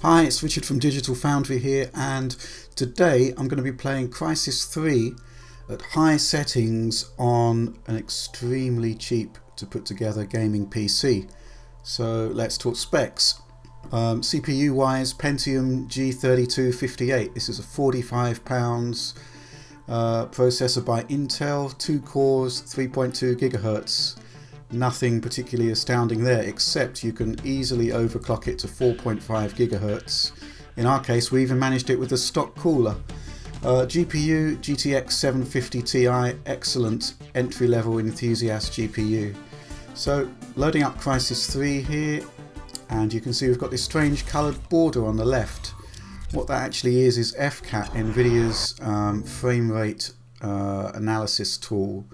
Hi, it's Richard from Digital Foundry here, and today I'm going to be playing Crysis 3 at high settings on an extremely cheap to put together gaming PC. So let's talk specs. CPU wise, Pentium G3258. This is a £45 processor by Intel, 2 cores, 3.2 gigahertz. Nothing particularly astounding there, except you can easily overclock it to 4.5 gigahertz. In our case, we even managed it with a stock cooler. GPU, GTX 750 Ti, excellent entry-level enthusiast GPU. So, loading up Crysis 3 here, and you can see we've got this strange coloured border on the left. What that actually is FCAT, NVIDIA's frame rate analysis tool.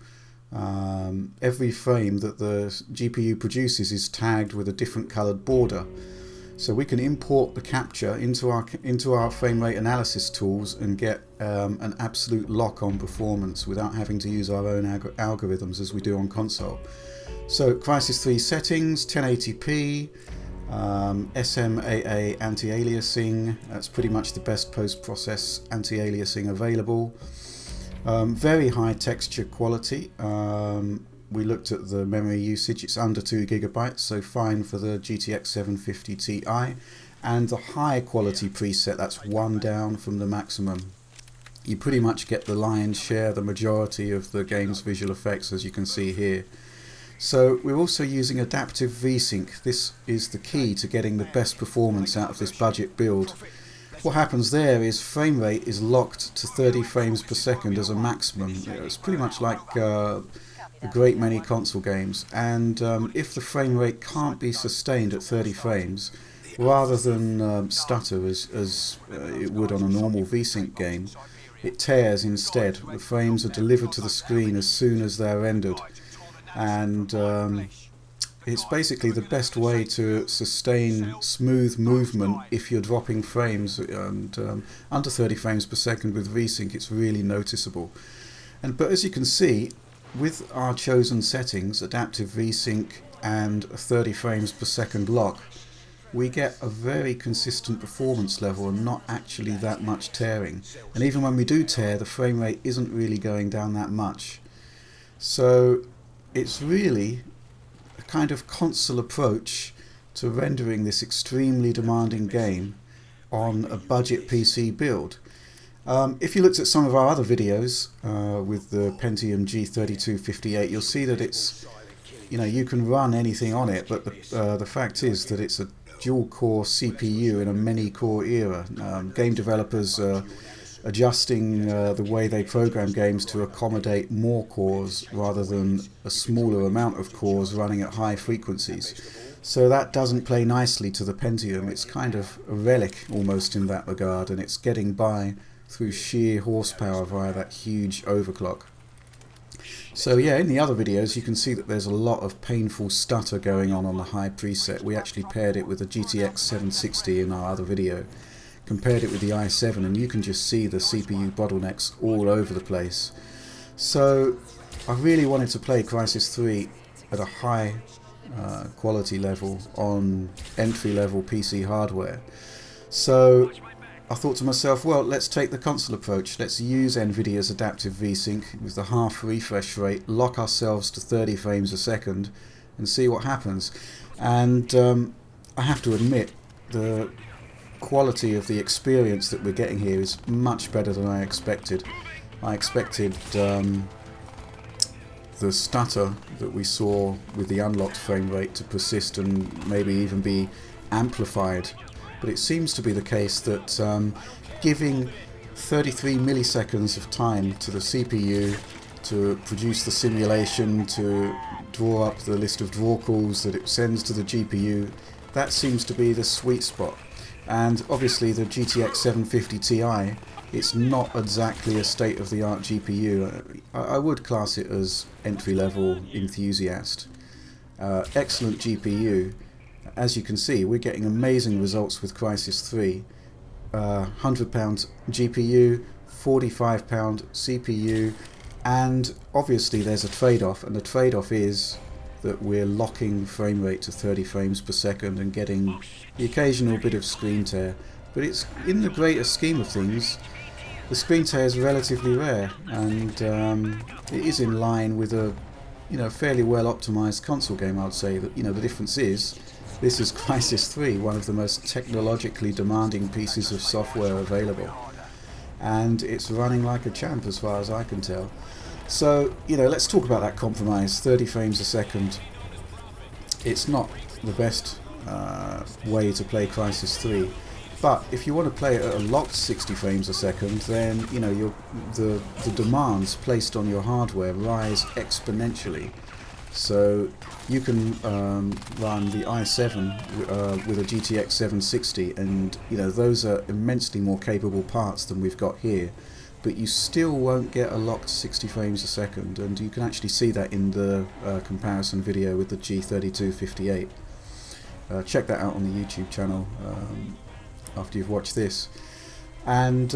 Every frame that the GPU produces is tagged with a different coloured border, so we can import the capture into our frame rate analysis tools and get an absolute lock on performance without having to use our own algorithms as we do on console. So Crysis 3 settings, 1080p, SMAA anti-aliasing. That's pretty much the best post-process anti-aliasing available. Very high texture quality. We looked at the memory usage, it's under 2 gigabytes, so fine for the GTX 750 Ti. And the high quality preset, that's one down from the maximum. You pretty much get the lion's share, the majority of the game's visual effects, as you can see here. So we're also using adaptive VSync. This is the key to getting the best performance out of this budget build. What happens there is frame rate is locked to 30 frames per second as a maximum. It's pretty much like a great many console games, and if the frame rate can't be sustained at 30 frames, rather than stutter as it would on a normal VSync game, it tears instead. The frames are delivered to the screen as soon as they're rendered, and it's basically the best way to sustain smooth movement if you're dropping frames, and under 30 frames per second with VSync it's really noticeable. But as you can see, with our chosen settings, adaptive VSync and a 30 frames per second lock, we get a very consistent performance level and not actually that much tearing. And even when we do tear, the frame rate isn't really going down that much. So it's really a kind of console approach to rendering this extremely demanding game on a budget PC build. If you looked at some of our other videos with the Pentium G3258, you'll see that it's, you can run anything on it, but the fact is that it's a dual-core CPU in a many-core era. Game developers are adjusting the way they program games to accommodate more cores rather than a smaller amount of cores running at high frequencies. So that doesn't play nicely to the Pentium. It's kind of a relic almost in that regard, and it's getting by through sheer horsepower via that huge overclock. So yeah, in the other videos you can see that there's a lot of painful stutter going on the high preset. We actually paired it with the GTX 760 in our other video, compared it with the i7, and you can just see the CPU bottlenecks all over the place. So I really wanted to play Crysis 3 at a high quality level on entry-level PC hardware. So I thought to myself, well, let's take the console approach. Let's use NVIDIA's adaptive VSync with the half refresh rate, lock ourselves to 30 frames a second and see what happens. And I have to admit, the quality of the experience that we're getting here is much better than I expected. I expected the stutter that we saw with the unlocked frame rate to persist and maybe even be amplified. But it seems to be the case that giving 33 milliseconds of time to the CPU to produce the simulation, to draw up the list of draw calls that it sends to the GPU, that seems to be the sweet spot. And obviously the GTX 750 Ti, it's not exactly a state-of-the-art GPU. I would class it as entry-level enthusiast. Excellent GPU. As you can see, we're getting amazing results with Crysis 3. £100 GPU, £45 CPU, and obviously there's a trade-off, and the trade-off is that we're locking frame rate to 30 frames per second and getting the occasional bit of screen tear. But it's, in the greater scheme of things, the screen tear is relatively rare, and it is in line with a fairly well optimized console game. I would say that the difference is this is Crysis 3, one of the most technologically demanding pieces of software available, and it's running like a champ as far as I can tell. So let's talk about that compromise. 30 frames a second. It's not the best way to play Crysis 3. But if you want to play it at a locked 60 frames a second, then the demands placed on your hardware rise exponentially. So you can run the i7 with a GTX 760, and those are immensely more capable parts than we've got here. But you still won't get a locked 60 frames a second, and you can actually see that in the comparison video with the G3258. Check that out on the YouTube channel after you've watched this. And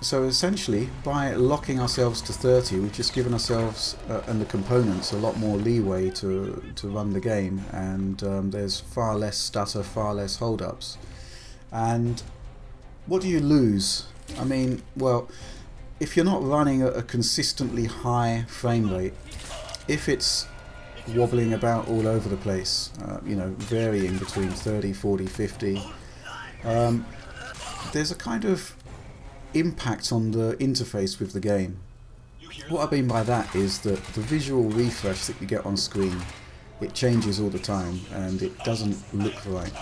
so essentially, by locking ourselves to 30, we've just given ourselves and the components a lot more leeway to run the game, and there's far less stutter, far less hold-ups. And what do you lose? I mean, well, if you're not running at a consistently high frame rate, if it's wobbling about all over the place, varying between 30, 40, 50, there's a kind of impact on the interface with the game. What I mean by that is that the visual refresh that you get on screen, it changes all the time and it doesn't look right.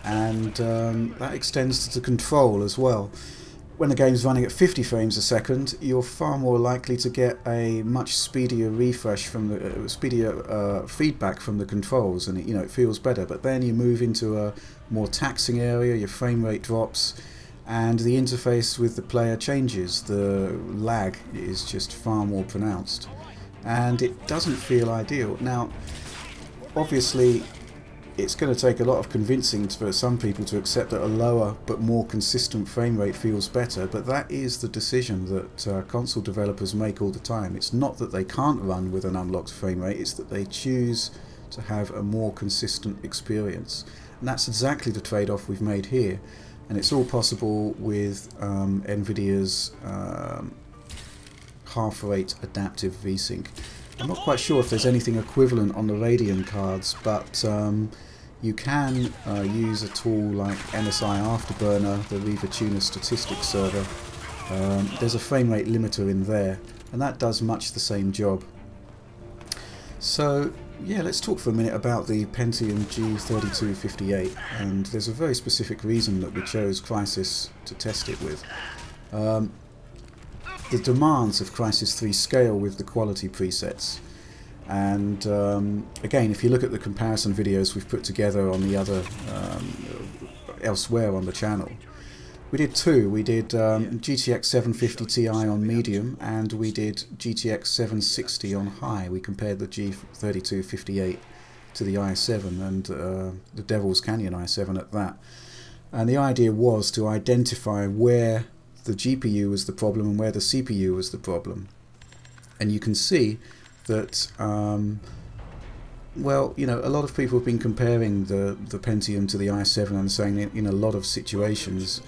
And that extends to the control as well. When the game's running at 50 frames a second, you're far more likely to get a much speedier refresh from the speedier feedback from the controls, and it feels better. But then you move into a more taxing area, your frame rate drops, and the interface with the player changes. The lag is just far more pronounced, and it doesn't feel ideal. Now, obviously, it's going to take a lot of convincing for some people to accept that a lower but more consistent frame rate feels better, but that is the decision that console developers make all the time. It's not that they can't run with an unlocked frame rate, it's that they choose to have a more consistent experience. And that's exactly the trade-off we've made here, and it's all possible with NVIDIA's half-rate adaptive VSync. I'm not quite sure if there's anything equivalent on the Radeon cards, but you can use a tool like MSI Afterburner, the Riva Tuner statistics server. There's a frame rate limiter in there, and that does much the same job. So yeah, let's talk for a minute about the Pentium G3258, and there's a very specific reason that we chose Crysis to test it with. The demands of Crysis 3 scale with the quality presets, and again, if you look at the comparison videos we've put together on the other elsewhere on the channel, we did two. We did GTX 750 Ti on medium, and we did GTX 760 on high. We compared the G3258 to the i7 and the Devil's Canyon i7 at that, and the idea was to identify where the GPU was the problem and where the CPU was the problem. And you can see that well, a lot of people have been comparing the Pentium to the i7 and saying that in a lot of situations,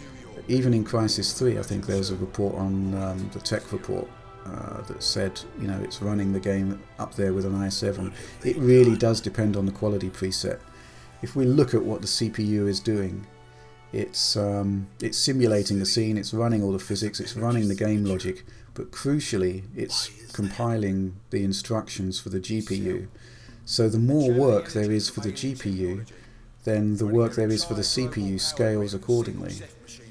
even in Crysis 3, I think there's a report on the tech report that said it's running the game up there with an i7. It really does depend on the quality preset. If we look at what the CPU is doing, it's simulating the scene, it's running all the physics, it's running the game logic, but crucially it's compiling the instructions for the GPU. So the more work there is for the GPU, then the work there is for the CPU scales accordingly.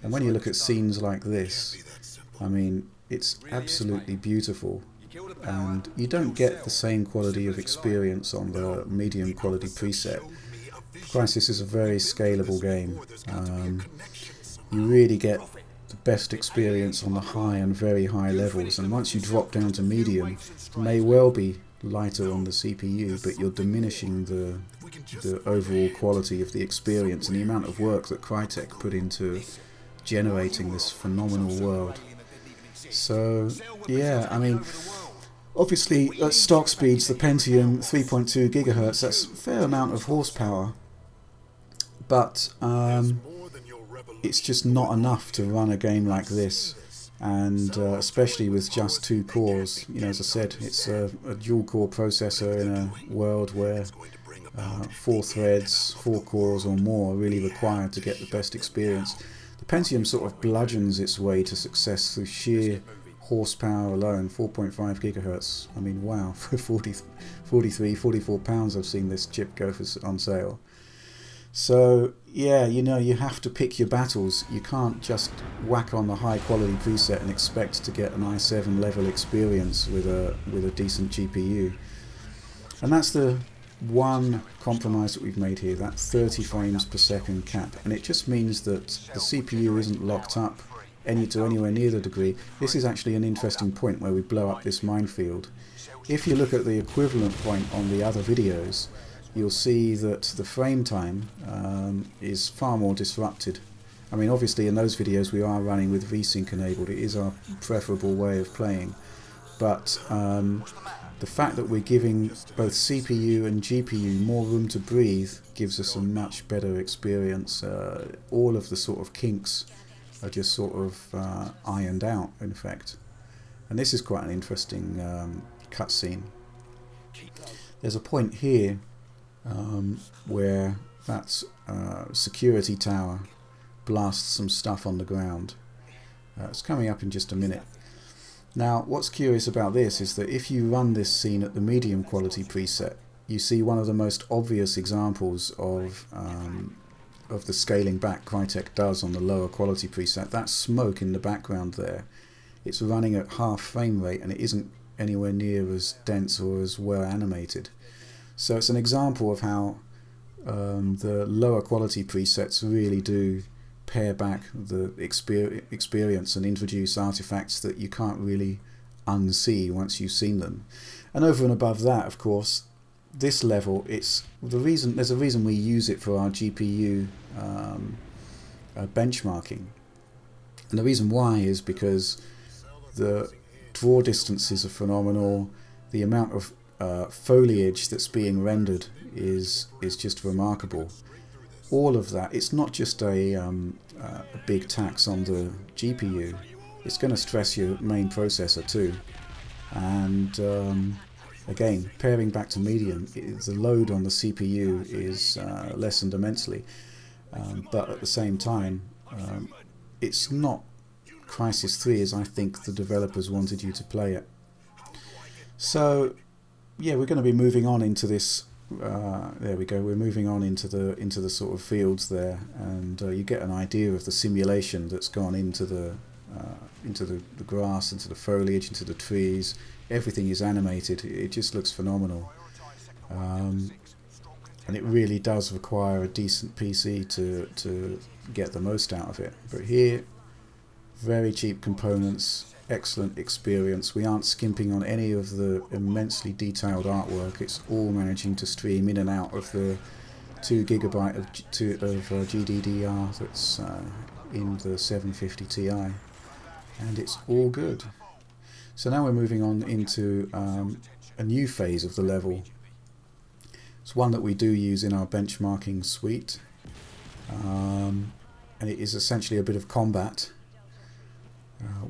And when you look at scenes like this, I mean, it's absolutely beautiful, and you don't get the same quality of experience on the medium quality preset. Crysis is a very scalable game. You really get the best experience on the high and very high levels, and once you drop down to medium, it may well be lighter on the CPU, but you're diminishing the overall quality of the experience and the amount of work that Crytek put into generating this phenomenal world. So yeah, I mean, Obviously, at stock speeds, the Pentium 3.2 gigahertz, that's a fair amount of horsepower, but it's just not enough to run a game like this, and especially with just 2 cores. You know, as I said, it's a dual-core processor in a world where 4 threads, 4 cores or more are really required to get the best experience. The Pentium sort of bludgeons its way to success through sheer horsepower alone. 4.5 gigahertz. I mean, wow, for 44 pounds I've seen this chip go on sale. So yeah, you know, you have to pick your battles. You can't just whack on the high quality preset and expect to get an i7 level experience with a decent GPU. And that's the one compromise that we've made here, that 30 frames per second cap, and it just means that the CPU isn't locked up anywhere near the degree. This is actually an interesting point where we blow up this minefield. If you look at the equivalent point on the other videos, you'll see that the frame time is far more disrupted. I mean, obviously in those videos we are running with VSync enabled. It is our preferable way of playing, but the fact that we're giving both CPU and GPU more room to breathe gives us a much better experience. All of the sort of kinks are just sort of ironed out, in effect. And this is quite an interesting cutscene. There's a point here where that security tower blasts some stuff on the ground. It's coming up in just a minute. Now, what's curious about this is that if you run this scene at the medium quality preset, you see one of the most obvious examples of the scaling back Crytek does on the lower quality preset. That smoke in the background there, it's running at half frame rate and it isn't anywhere near as dense or as well animated. So it's an example of how the lower quality presets really do pare back the experience and introduce artifacts that you can't really unsee once you've seen them. And over and above that, of course, this level, there's a reason we use it for our GPU benchmarking, and the reason why is because the draw distances are phenomenal. The amount of foliage that's being rendered is just remarkable. All of that, it's not just a big tax on the GPU, it's going to stress your main processor too. And again, pairing back to medium, the load on the CPU is lessened immensely, but at the same time, it's not Crysis 3 as I think the developers wanted you to play it. So yeah, we're going to be moving on into this. There we go. We're moving on into the sort of fields there, and you get an idea of the simulation that's gone into the grass, into the foliage, into the trees. Everything is animated. It just looks phenomenal, and it really does require a decent PC to get the most out of it. But here, very cheap components, excellent experience. We aren't skimping on any of the immensely detailed artwork. It's all managing to stream in and out of the 2 GB of GDDR that's in the 750 Ti, and it's all good. So now we're moving on into a new phase of the level. It's one that we do use in our benchmarking suite, and it is essentially a bit of combat.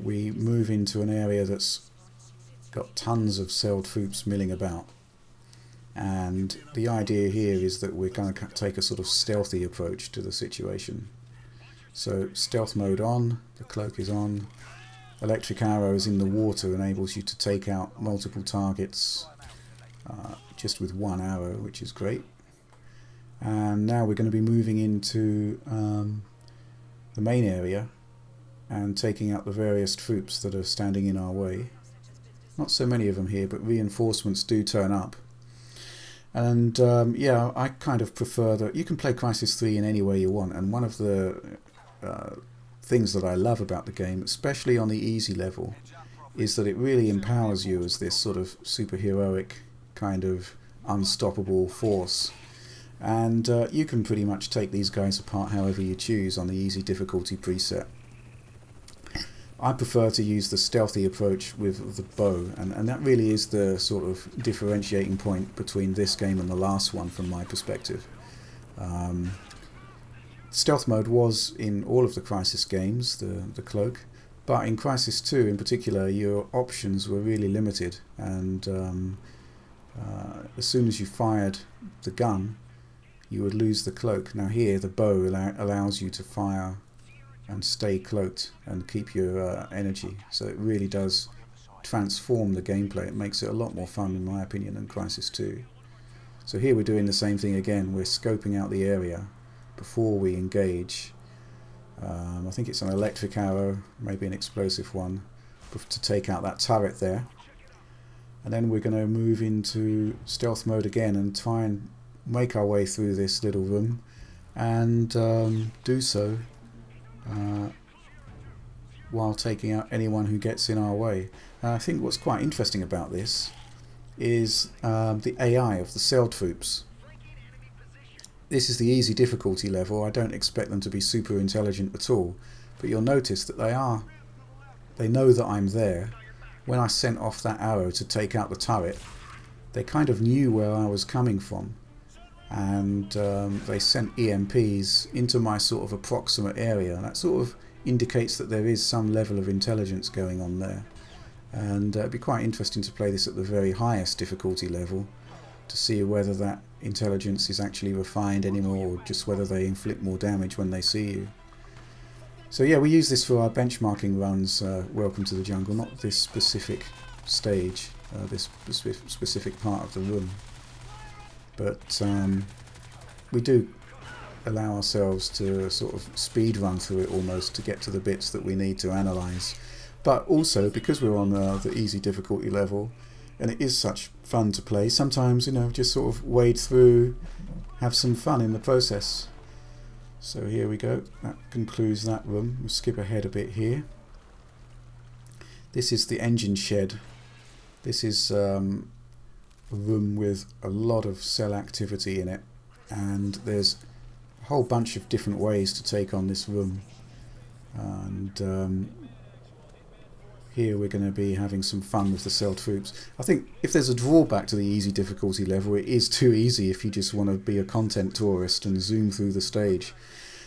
We move into an area that's got tons of cell troops milling about, and the idea here is that we're going to take a sort of stealthy approach to the situation. So stealth mode on, the cloak is on, electric arrows in the water enables you to take out multiple targets just with one arrow, which is great. And now we're going to be moving into the main area and taking out the various troops that are standing in our way. Not so many of them here, but reinforcements do turn up. And yeah, I kind of prefer that you can play Crysis 3 in any way you want, and one of the things that I love about the game, especially on the easy level, is that it really empowers you as this sort of superheroic kind of unstoppable force. And you can pretty much take these guys apart however you choose on the easy difficulty preset. I prefer to use the stealthy approach with the bow, and that really is the sort of differentiating point between this game and the last one from my perspective. Stealth mode was in all of the Crysis games, the cloak, but in Crysis 2 in particular your options were really limited, and as soon as you fired the gun you would lose the cloak. Now here the bow allows you to fire and stay cloaked and keep your energy, so it really does transform the gameplay. It makes it a lot more fun in my opinion than Crysis 2. So here we're doing the same thing again. We're scoping out the area before we engage. I think it's an electric arrow, maybe an explosive one, to take out that turret there. And then we're going to move into stealth mode again and try and make our way through this little room, and do so while taking out anyone who gets in our way. And I think what's quite interesting about this is the AI of the cell troops. This is the easy difficulty level. I don't expect them to be super intelligent at all, but you'll notice that they know that I'm there. When I sent off that arrow to take out the turret, they kind of knew where I was coming from, and they sent EMPs into my sort of approximate area. That sort of indicates that there is some level of intelligence going on there, and it'd be quite interesting to play this at the very highest difficulty level to see whether that intelligence is actually refined anymore, or just whether they inflict more damage when they see you. So yeah, we use this for our benchmarking runs, Welcome to the Jungle, not this specific stage, this specific part of the room. But we do allow ourselves to sort of speed run through it almost to get to the bits that we need to analyse. But also, because we're on the easy difficulty level, and it is such fun to play, sometimes, you know, just sort of wade through, have some fun in the process. So here we go, that concludes that room. We'll skip ahead a bit here. This is the engine shed. This is a room with a lot of cell activity in it, and there's a whole bunch of different ways to take on this room. And here we're going to be having some fun with the cell troops. I think if there's a drawback to the easy difficulty level, it is too easy if you just want to be a content tourist and zoom through the stage.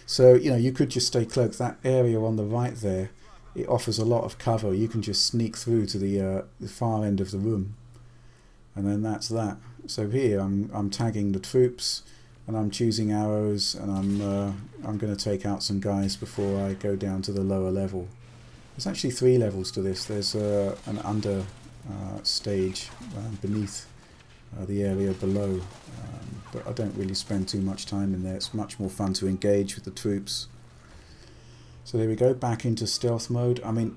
So, you know, you could just stay cloaked. That area on the right there, it offers a lot of cover. You can just sneak through to the far end of the room, and then that's that. So here I'm tagging the troops, and I'm choosing arrows, and I'm going to take out some guys before I go down to the lower level. There's actually 3 levels to this. There's an under stage beneath the area below, but I don't really spend too much time in there. It's much more fun to engage with the troops. So there we go, back into stealth mode. I mean,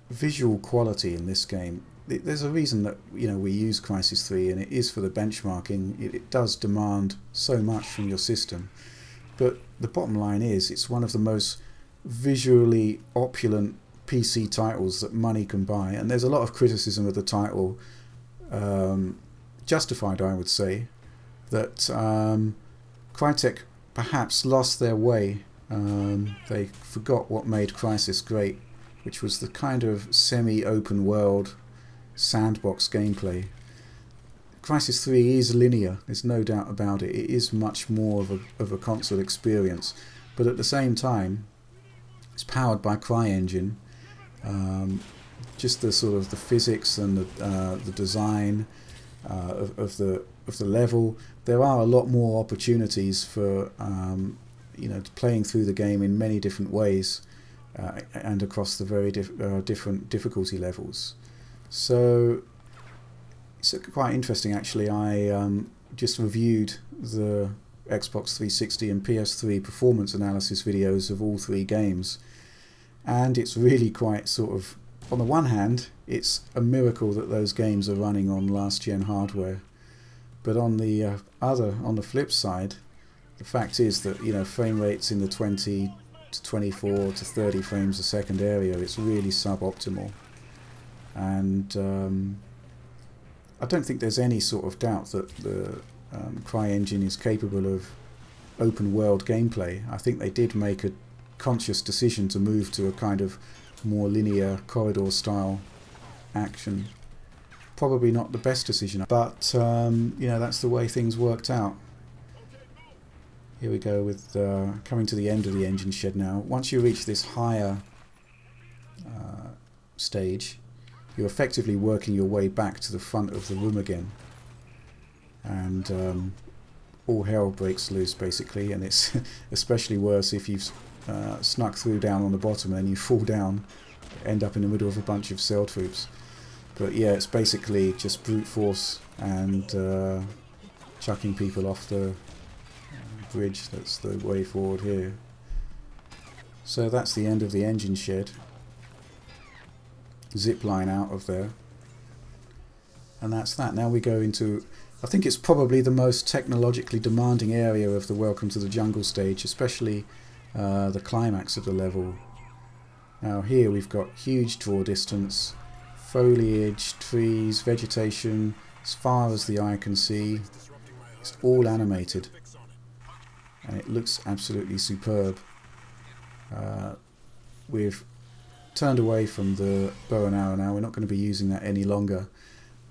visual quality in this game, there's a reason that, you know, we use Crysis 3, and it is for the benchmarking. It does demand so much from your system, but the bottom line is it's one of the most visually opulent PC titles that money can buy, and there's a lot of criticism of the title, justified I would say, that Crytek perhaps lost their way. They forgot what made Crysis great, which was the kind of semi-open world sandbox gameplay. Crysis 3 is linear, there's no doubt about it. It is much more of a console experience, but at the same time it's powered by CryEngine. Just the sort of the physics and the design of the level. There are a lot more opportunities for you know, playing through the game in many different ways, and across the very different difficulty levels. So it's quite interesting actually. I just reviewed the Xbox 360 and PS3 performance analysis videos of all 3 games, and it's really quite sort of, on the one hand it's a miracle that those games are running on last gen hardware, but on the flip side, the fact is that, you know, frame rates in the 20 to 24 to 30 frames a second area, it's really suboptimal. And I don't think there's any sort of doubt that the CryEngine is capable of open world gameplay. I think they did make a conscious decision to move to a kind of more linear corridor style action. Probably not the best decision, but you know, that's the way things worked out. Here we go with coming to the end of the engine shed now. Once you reach this higher stage, you're effectively working your way back to the front of the room again, and all hell breaks loose basically, and it's especially worse if you've snuck through down on the bottom and then you fall down, end up in the middle of a bunch of cell troops. But yeah, it's basically just brute force and chucking people off the bridge. That's the way forward here. So that's the end of the engine shed. Zip line out of there. And that's that. Now we go into, I think it's probably the most technologically demanding area of the Welcome to the Jungle stage, especially the climax of the level. Now here we've got huge draw distance, foliage, trees, vegetation, as far as the eye can see. It's all animated, and it looks absolutely superb. We've turned away from the bow and arrow now. We're not going to be using that any longer.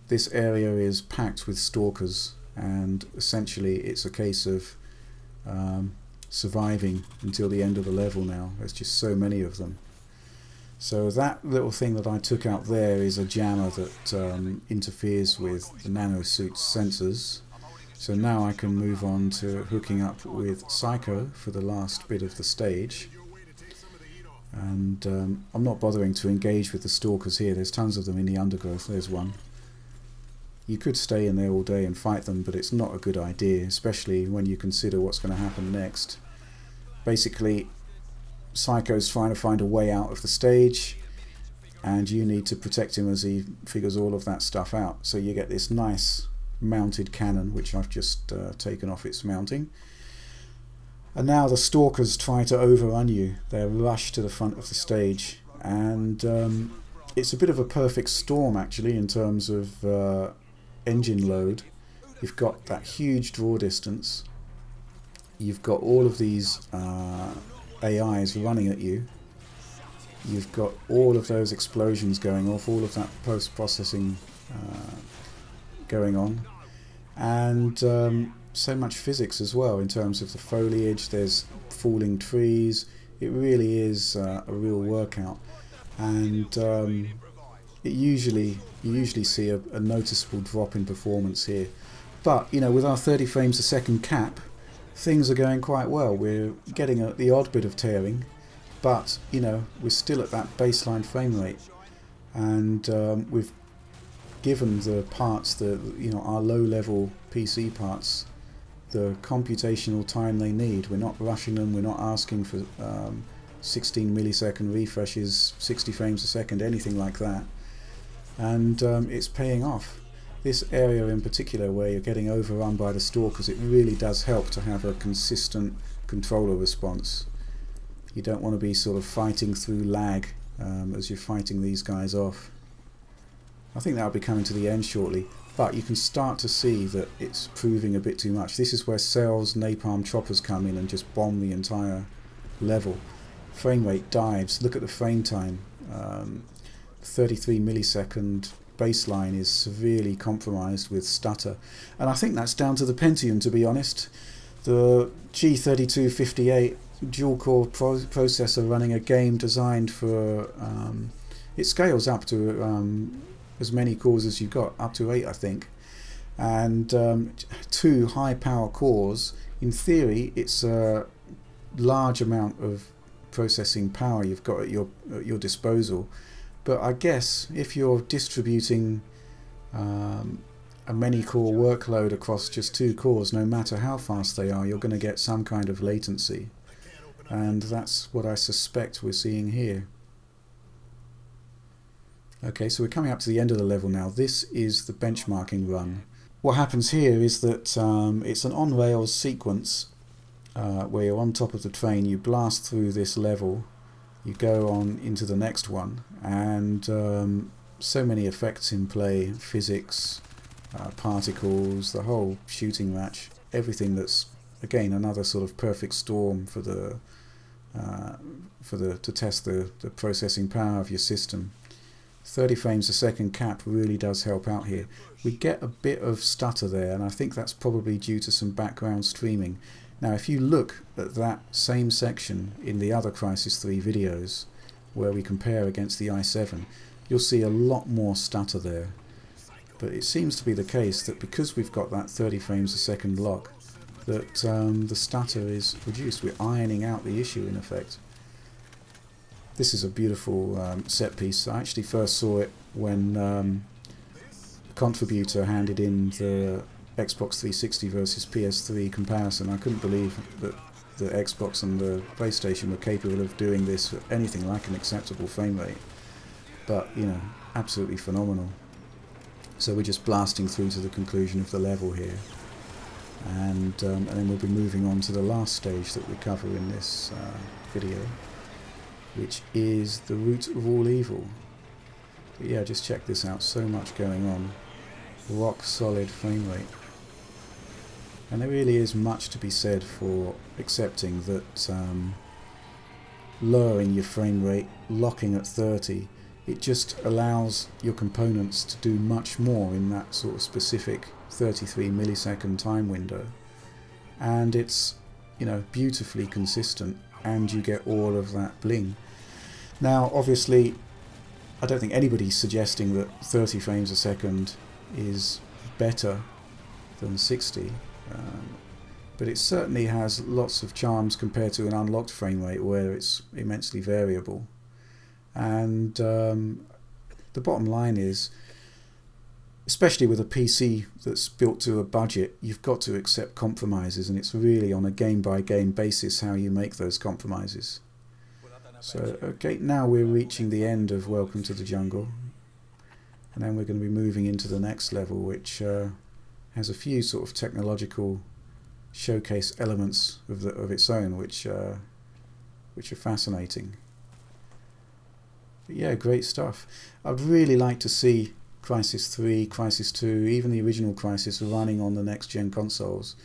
This area is packed with stalkers, and essentially it's a case of surviving until the end of the level now. There's just so many of them. So that little thing that I took out there is a jammer that interferes with the nanosuit's sensors. So now I can move on to hooking up with Psycho for the last bit of the stage. And I'm not bothering to engage with the stalkers here. There's tons of them in the undergrowth. There's one. You could stay in there all day and fight them, but it's not a good idea, especially when you consider what's going to happen next. Basically, Psycho's trying to find a way out of the stage, and you need to protect him as he figures all of that stuff out. So you get this nice mounted cannon, which I've just taken off its mounting. And now the stalkers try to overrun you. They rush to the front of the stage, and it's a bit of a perfect storm actually in terms of engine load. You've got that huge draw distance. You've got all of these AIs running at you. You've got all of those explosions going off, all of that post-processing going on, and so much physics as well in terms of the foliage. There's falling trees. It really is a real workout, and you usually see a noticeable drop in performance here. But you know, with our 30 frames a second cap, things are going quite well. We're getting the odd bit of tearing, but you know, we're still at that baseline frame rate, and we've given the parts, our low-level PC parts, the computational time they need. We're not rushing them. We're not asking for 16 millisecond refreshes, 60 frames a second, anything like that, and it's paying off. This area in particular where you're getting overrun by the stalkers, it really does help to have a consistent controller response. You don't want to be sort of fighting through lag as you're fighting these guys off. I think that'll be coming to the end shortly, but you can start to see that it's proving a bit too much. This is where Cell's napalm choppers come in and just bomb the entire level. Frame rate dives. Look at the frame time. 33 millisecond baseline is severely compromised with stutter, and I think that's down to the Pentium, to be honest. The G3258 dual core processor running a game designed for it scales up to as many cores as you've got, up to 8 I think, and 2 high power cores. In theory it's a large amount of processing power you've got at your disposal. But I guess if you're distributing a many-core workload across just 2 cores, no matter how fast they are, you're going to get some kind of latency. And that's what I suspect we're seeing here. Okay, so we're coming up to the end of the level now. This is the benchmarking run. What happens here is that it's an on-rails sequence where you're on top of the train, you blast through this level, you go on into the next one, and so many effects in play, physics, particles, the whole shooting match, everything that's, again, another sort of perfect storm for the to test the processing power of your system. 30 frames a second cap really does help out here. We get a bit of stutter there, and I think that's probably due to some background streaming. Now if you look at that same section in the other Crysis 3 videos where we compare against the i7, you'll see a lot more stutter there. But it seems to be the case that because we've got that 30 frames a second lock, that the stutter is reduced. We're ironing out the issue in effect. This is a beautiful set piece. I actually first saw it when the contributor handed in the Xbox 360 versus PS3 comparison. I couldn't believe that the Xbox and the PlayStation were capable of doing this at anything like an acceptable frame rate. But, you know, absolutely phenomenal. So we're just blasting through to the conclusion of the level here. And then we'll be moving on to the last stage that we cover in this video, which is the root of all evil. But yeah, just check this out, so much going on. Rock solid frame rate. And there really is much to be said for accepting that lowering your frame rate, locking at 30, it just allows your components to do much more in that sort of specific 33 millisecond time window. And it's, you know, beautifully consistent, and you get all of that bling. Now obviously I don't think anybody's suggesting that 30 frames a second is better than 60, but it certainly has lots of charms compared to an unlocked frame rate where it's immensely variable. And the bottom line is, especially with a PC that's built to a budget, you've got to accept compromises, and it's really on a game-by-game basis how you make those compromises. So, okay, now we're reaching the end of Welcome to the Jungle, and then we're going to be moving into the next level, which has a few sort of technological showcase elements of its own, which are fascinating. But yeah, great stuff. I'd really like to see Crysis 3, Crysis 2, even the original Crysis running on the next-gen consoles.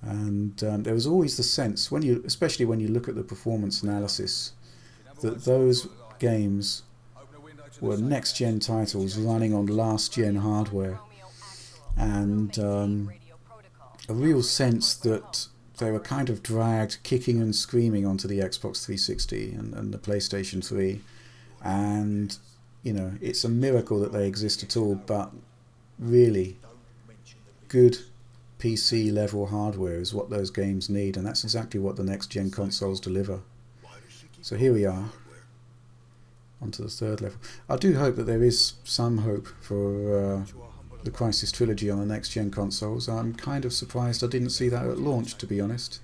And there was always the sense, especially when you look at the performance analysis, that those games were next-gen titles running on last-gen hardware. And a real sense that they were kind of dragged kicking and screaming onto the Xbox 360 and the PlayStation 3. And, you know, it's a miracle that they exist at all, but really good PC level hardware is what those games need, and that's exactly what the next gen consoles deliver. So here we are, onto the third level. I do hope that there is some hope for the Crysis trilogy on the next gen consoles. I'm kind of surprised I didn't see that at launch, to be honest.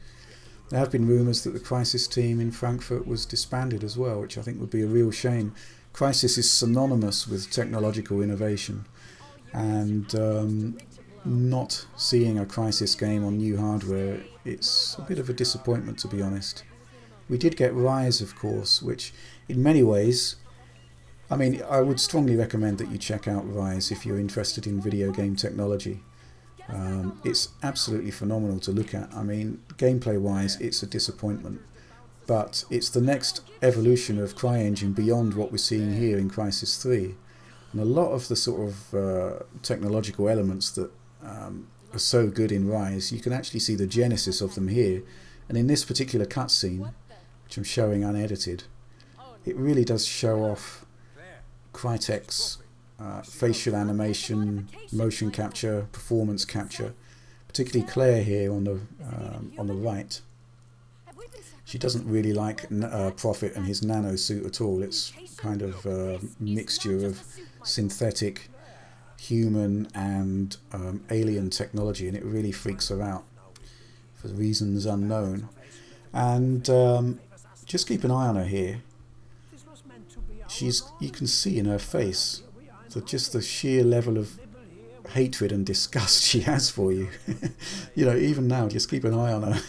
There have been rumours that the Crysis team in Frankfurt was disbanded as well, which I think would be a real shame. Crysis is synonymous with technological innovation, and not seeing a Crysis game on new hardware, it's a bit of a disappointment, to be honest. We did get Rise, of course, which in many ways, I mean, I would strongly recommend that you check out Rise if you're interested in video game technology. It's absolutely phenomenal to look at. I mean, gameplay wise, it's a disappointment, but it's the next evolution of CryEngine beyond what we're seeing here in Crysis 3. And a lot of the sort of technological elements that are so good in Rise, you can actually see the genesis of them here. And in this particular cutscene, which I'm showing unedited, it really does show off Crytek's facial animation, motion capture, performance capture, particularly Claire here on the right. She doesn't really like Prophet and his nano suit at all. It's kind of a mixture of synthetic, human and alien technology, and it really freaks her out for reasons unknown. And just keep an eye on her here. You can see in her face just the sheer level of hatred and disgust she has for you. You know, even now, just keep an eye on her.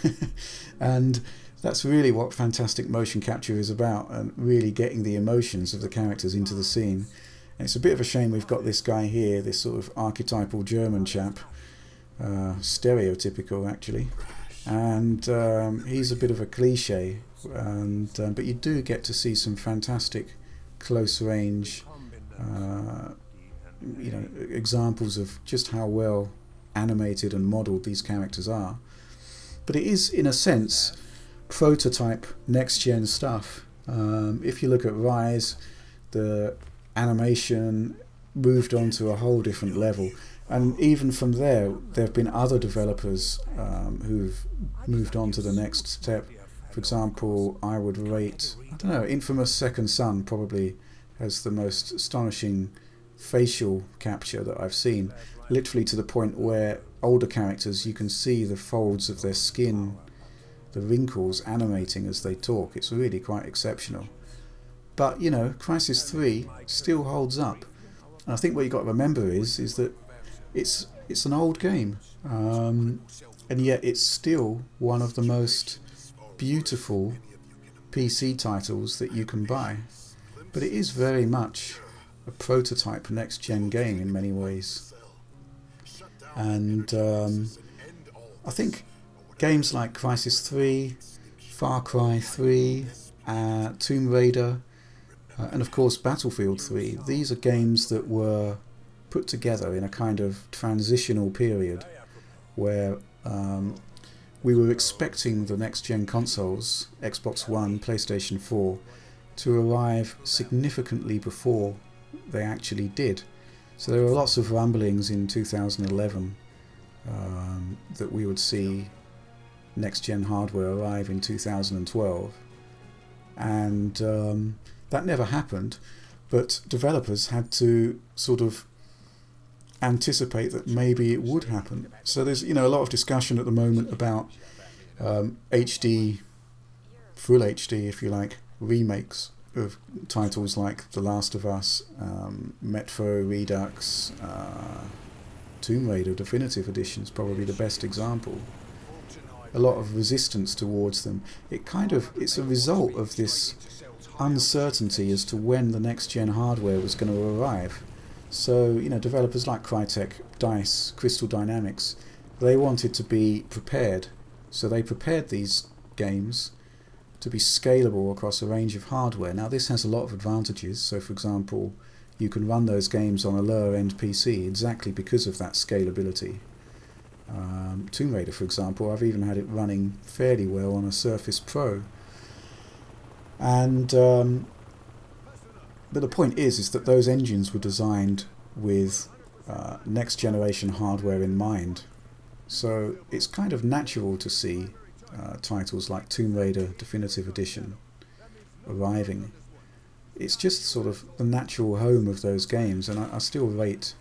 And that's really what fantastic motion capture is about, and really getting the emotions of the characters into the scene. And it's a bit of a shame we've got this guy here, this sort of archetypal German chap, stereotypical actually, and he's a bit of a cliche and but you do get to see some fantastic close range examples of just how well animated and modelled these characters are. But it is, in a sense, prototype next-gen stuff. If you look at Rise, the animation moved on to a whole different level. And even from there have been other developers who've moved on to the next step. For example, I would rate, Infamous Second Son probably has the most astonishing facial capture that I've seen. Literally to the point where older characters, you can see the folds of their skin, the wrinkles animating as they talk. It's really quite exceptional. But, Crysis 3 still holds up. And I think what you've got to remember is that it's an old game, and yet it's still one of the most beautiful PC titles that you can buy. But it is very much a prototype next-gen game in many ways. And I think games like Crysis 3, Far Cry 3, Tomb Raider, and of course Battlefield 3, these are games that were put together in a kind of transitional period where we were expecting the next-gen consoles, Xbox One, PlayStation 4, to arrive significantly before they actually did. So there were lots of rumblings in 2011 that we would see next-gen hardware arrive in 2012, and that never happened, but developers had to sort of anticipate that maybe it would happen. So there's a lot of discussion at the moment about HD, full HD if you like, remakes of titles like The Last of Us, Metro Redux, Tomb Raider Definitive Edition is probably the best example. A lot of resistance towards them. It's a result of this uncertainty as to when the next gen hardware was going to arrive. So, developers like Crytek, DICE, Crystal Dynamics, they wanted to be prepared. So they prepared these games to be scalable across a range of hardware. Now this has a lot of advantages. So for example, you can run those games on a lower end PC exactly because of that scalability. Tomb Raider, for example, I've even had it running fairly well on a Surface Pro. And but the point is that those engines were designed with next generation hardware in mind. So it's kind of natural to see titles like Tomb Raider Definitive Edition arriving. It's just sort of the natural home of those games, and I still rate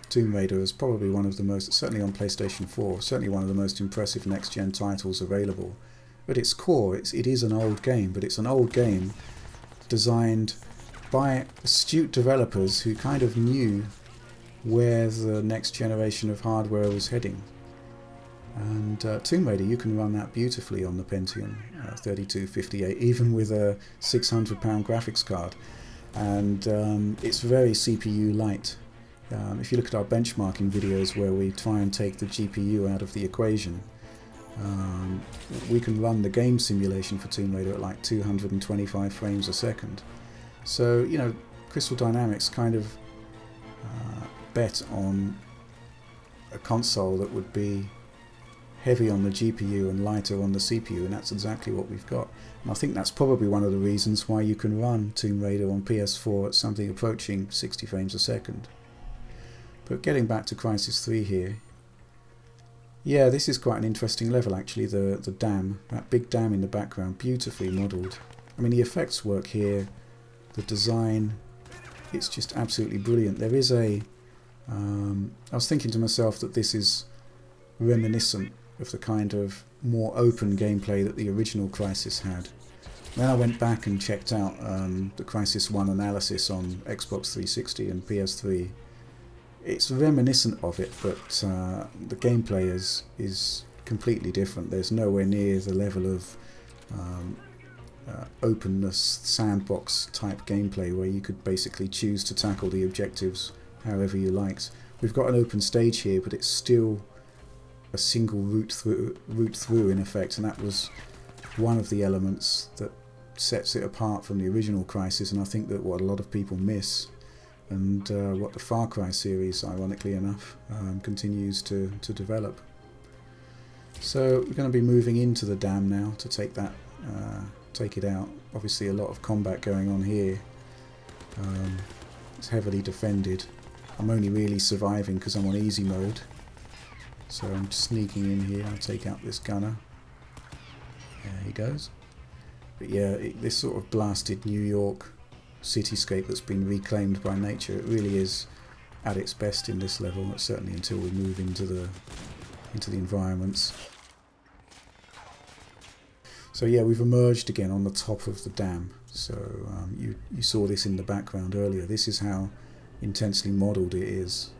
Tomb Raider as probably one of the most, certainly on PlayStation 4, certainly one of the most impressive next-gen titles available. At its core, it is an old game, but it's an old game designed by astute developers who kind of knew where the next generation of hardware was heading. And Tomb Raider, you can run that beautifully on the Pentium 3258, even with a £600 graphics card. And it's very CPU light. If you look at our benchmarking videos where we try and take the GPU out of the equation, we can run the game simulation for Tomb Raider at like 225 frames a second. So, Crystal Dynamics kind of bet on a console that would be heavy on the GPU and lighter on the CPU, and that's exactly what we've got. And I think that's probably one of the reasons why you can run Tomb Raider on PS4 at something approaching 60 frames a second. But getting back to Crysis 3 here, yeah, this is quite an interesting level actually, the dam, that big dam in the background, beautifully modelled. I mean, the effects work here, the design, it's just absolutely brilliant. There is I was thinking to myself that this is reminiscent of the kind of more open gameplay that the original Crysis had. Then I went back and checked out the Crysis 1 analysis on Xbox 360 and PS3. It's reminiscent of it, but the gameplay is completely different. There's nowhere near the level of openness, sandbox type gameplay where you could basically choose to tackle the objectives however you liked. We've got an open stage here, but it's still a single route through in effect, and that was one of the elements that sets it apart from the original Crysis, and I think that what a lot of people miss, and what the Far Cry series, ironically enough, continues to develop. So we're going to be moving into the dam now to take it out. Obviously a lot of combat going on here. It's heavily defended. I'm only really surviving because I'm on easy mode. So I'm sneaking in here. I'll take out this gunner. There he goes. But yeah, this sort of blasted New York cityscape that's been reclaimed by nature, it really is at its best in this level, certainly until we move into the environments. So yeah, we've emerged again on the top of the dam. So you saw this in the background earlier. This is how intensely modelled it is.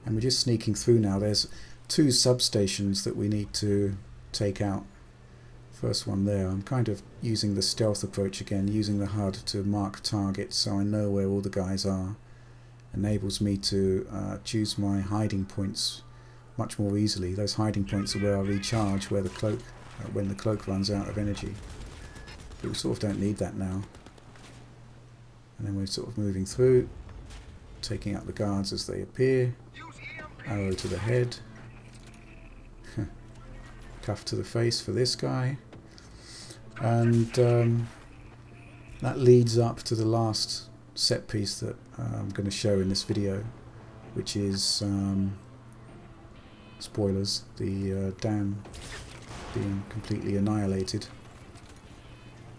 And we're just sneaking through now. There's 2 substations that we need to take out. First one there, I'm kind of using the stealth approach again, using the HUD to mark targets so I know where all the guys are. Enables me to choose my hiding points much more easily. Those hiding points are where I recharge, where the cloak, when the cloak runs out of energy. But we sort of don't need that now. And then we're sort of moving through, taking out the guards as they appear. Arrow to the head. Cuff to the face for this guy. And that leads up to the last set piece that I'm going to show in this video, which is spoilers, the dam being completely annihilated.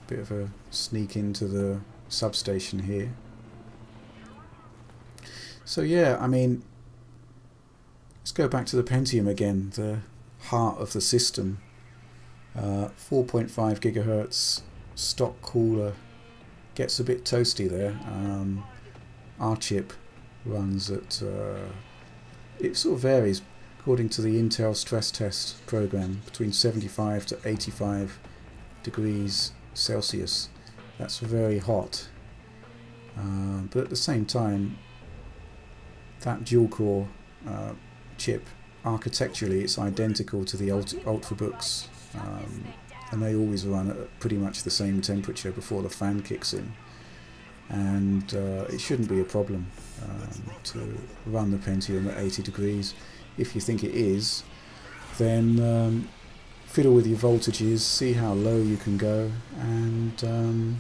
Bit of a sneak into the substation here. So yeah, I mean, let's go back to the Pentium again, the heart of the system. 4.5 gigahertz stock cooler, gets a bit toasty there. Our chip runs at it sort of varies according to the Intel stress test program, between 75 to 85 degrees Celsius. That's very hot, but at the same time that dual core chip, architecturally it's identical to the Ultrabooks, and they always run at pretty much the same temperature before the fan kicks in, and it shouldn't be a problem to run the Pentium at 80 degrees. If you think it is, then fiddle with your voltages, see how low you can go, and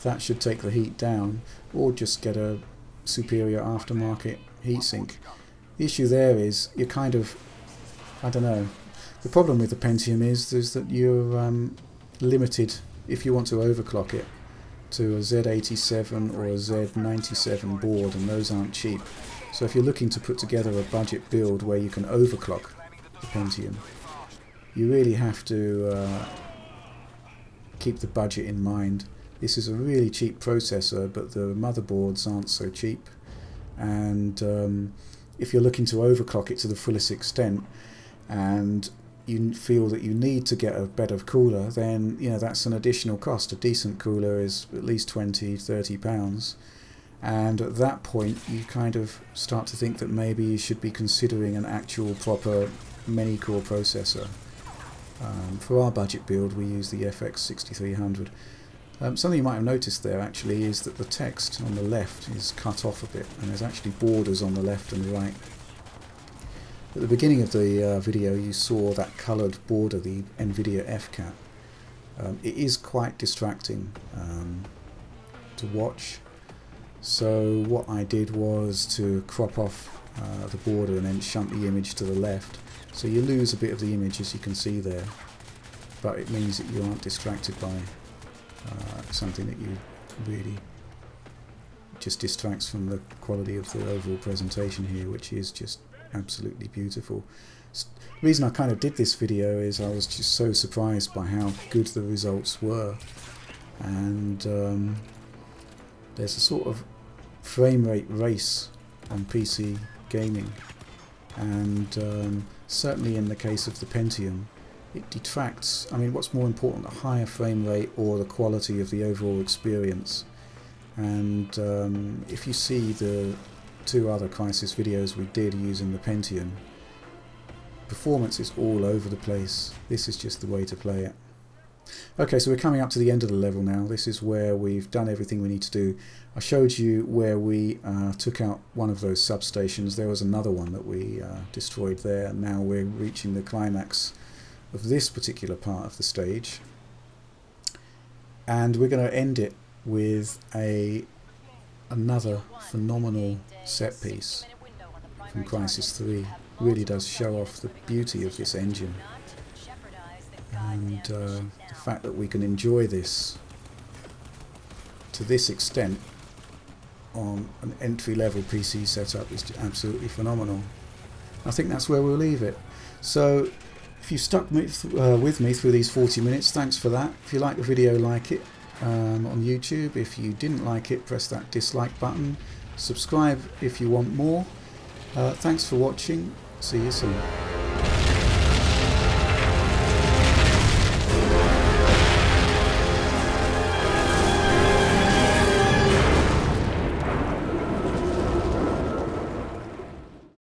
that should take the heat down, or just get a superior aftermarket heatsink. The issue there is you're kind of, I don't know, the problem with the Pentium is that you're limited if you want to overclock it to a Z87 or a Z97 board, and those aren't cheap. So if you're looking to put together a budget build where you can overclock the Pentium, you really have to keep the budget in mind. This is a really cheap processor, but the motherboards aren't so cheap, and if you're looking to overclock it to the fullest extent and you feel that you need to get a better cooler, then that's an additional cost. A decent cooler is at least £20–30, and at that point you kind of start to think that maybe you should be considering an actual proper many core processor. For our budget build we use the FX6300. Something you might have noticed there actually is that the text on the left is cut off a bit, and there's actually borders on the left and the right. At the beginning of the video you saw that coloured border, the NVIDIA FCAT. It is quite distracting to watch, so what I did was to crop off the border and then shunt the image to the left, so you lose a bit of the image, as you can see there, but it means that you aren't distracted by something that you really just distracts from the quality of the overall presentation here, which is just absolutely beautiful. The reason I kind of did this video is I was just so surprised by how good the results were, and there's a sort of frame rate race on PC gaming, and certainly in the case of the Pentium it detracts. I mean, what's more important, a higher frame rate or the quality of the overall experience? And if you see the 2 other Crysis videos we did using the Pentium, performance is all over the place. This is just the way to play it. Okay, so we're coming up to the end of the level now. This is where we've done everything we need to do. I showed you where we took out one of those substations. There was another one that we destroyed there, and now we're reaching the climax of this particular part of the stage. And we're going to end it with another phenomenal set piece from Crysis 3. Really does show off the beauty of this engine. And the fact that we can enjoy this to this extent on an entry-level PC setup is absolutely phenomenal. I think that's where we'll leave it. So if you stuck with me through these 40 minutes, thanks for that. If you like the video, like it on YouTube. If you didn't like it, press that dislike button. Subscribe if you want more. Thanks for watching. See you soon.